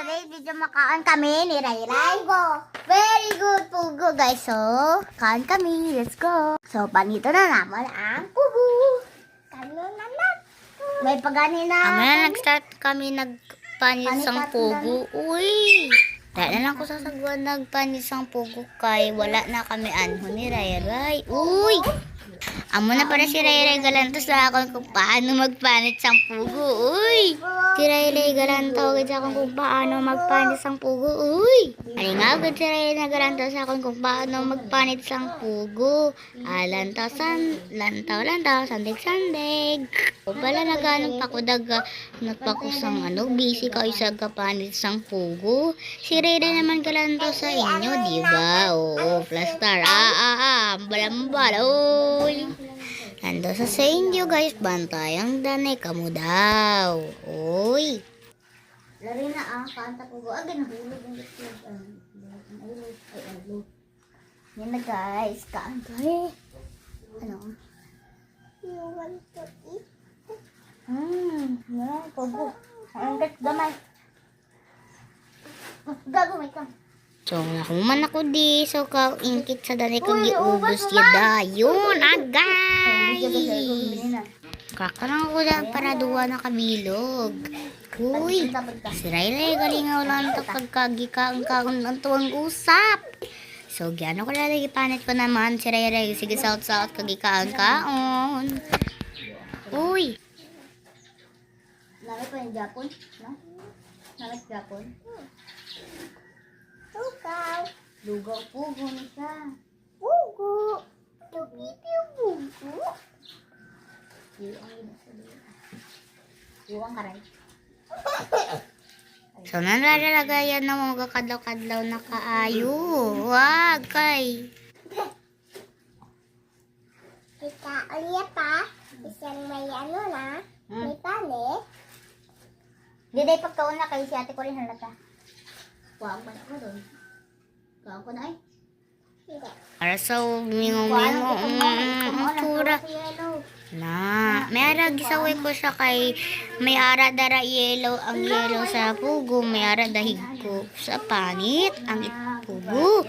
Today, video makaan kami ni Ray Ray. Very good pugo, guys. So, kaan kami. Let's go. So, panito na naman ang pugo. May pagani na. Amaya nag-start kami nagpanisang pugo. Uy! Dahil na lang ko sasagwan nagpanisang pugo kay wala na kami anho ni Ray Ray. Uy! Amo na para si Ray Ray Galantos na ako kung paano magpanit sang pugo. Uy! Si Ray Ray Galantos sa akong kung paano magpanit sang pugo. Uy! Ani nga agad si Ray Ray Galantos sa akong kung paano magpanit sang pugo. Lantaw, sandig. O pala naghanap ako daga nagpakusang busy ka isa kapanit sang pugo. Si Ray Ray naman Galantos sa inyo, di ba? Oo, plastar. Balambal. Uy! Nando sa inyo guys, bantayang danay kamo daw. Uy! Lari na kanta pugo. Agad nahulog ang gusto. Yan na guys, kanta eh. Ano? You want to eat? Yan, pugo. Ang gamay. Gagawin ka. So, nakuman ako di. So, ingkit sa danay kong giubos ya dayon. Agay! Kakarang ko dyan para duwa na kabilog. Uy! Si Ray Ray galingaw lang ito pagkagikaang kaon lang tuwang usap. So, gano'n ko lalagi panit ko naman si Ray Ray. Sige, south kagikaang kaon. Uy! Nalit pa yung Japon? No? Nalit Japon? Lugaw pugo na siya. Pugo! Pugo! Iwang karay. So, nalalagayan na mga kadlaw-kadlaw na kaayo. Wag kay. Kita ulit pa. Isang may ano na. May palit. Di day pagkaon na kayo si ate ko rin halata. Kuhaan pa na ako doon. Kuhaan ko na ay. Hindi. Para sa mingo-mingo. Tura. Na, may ara gisaway ko siya kay may ara dara yellow ang yellow sa pugo, may ara dahig ko sa panit ang pugo.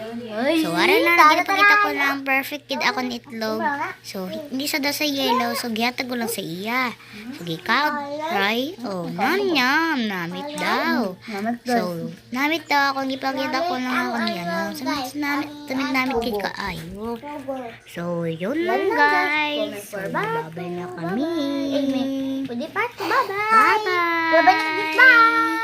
So ara na ginapakita ko lang perfect kid ako ni itlog. So hindi sa sa yellow, so gihatag ko lang sa iya. So gikaw, try. Oh, nyam namit daw. So namit daw ako gipakita ko lang ako niya. So namit kid ka ayo. So yun lang guys. So, babay na kami. Pwede pa. Bye-bye. Bye-bye. Bye-bye. Bye.